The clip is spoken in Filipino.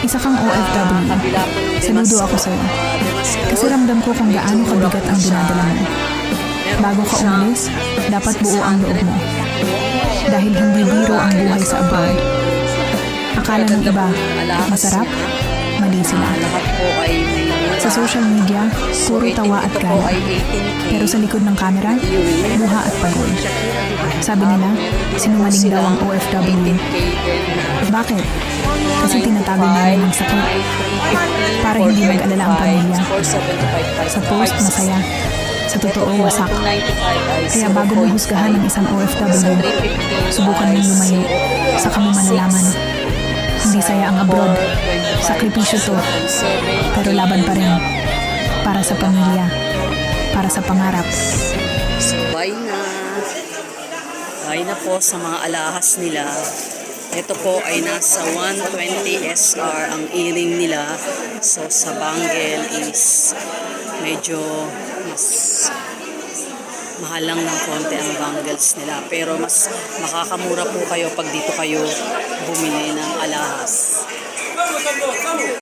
Isa kang OFW. kabila po ng Saludo ako sa'yo. Kasi ramdam ko kung gaano kabigat ang dinadala mo. Bago ka umalis, dapat buo ang loob mo. Dahil hindi biro ang buhay sa abroad. Akala ng iba, masarap, mali sila. Lahat po ay may Sa social media, puro tawa at gala. Pero sa likod ng camera, buha at pagod. Sabi nila, sinungaling daw ang OFW. Bakit? Kasi tinatago namin ang sakit. Para hindi mag-alala ang pamilya. Sa post, masaya. Sa totoo, wasak. Kaya bago mo husgahan ang isang OFW, subukan mong lumayo. Saka mo malalaman. Hindi saya ang abroad. Sakripisyo to. Pero laban pa rin. Para sa pamilya. Para sa pangarap. So, bye na. Bye na po sa mga alahas nila. Ito po ay nasa 120 SR ang earring nila. So, sa bangle is medyo mas mahal lang ng konti ang bangles nila. Pero mas makakamura po kayo pag dito kayo bumili ng alahas.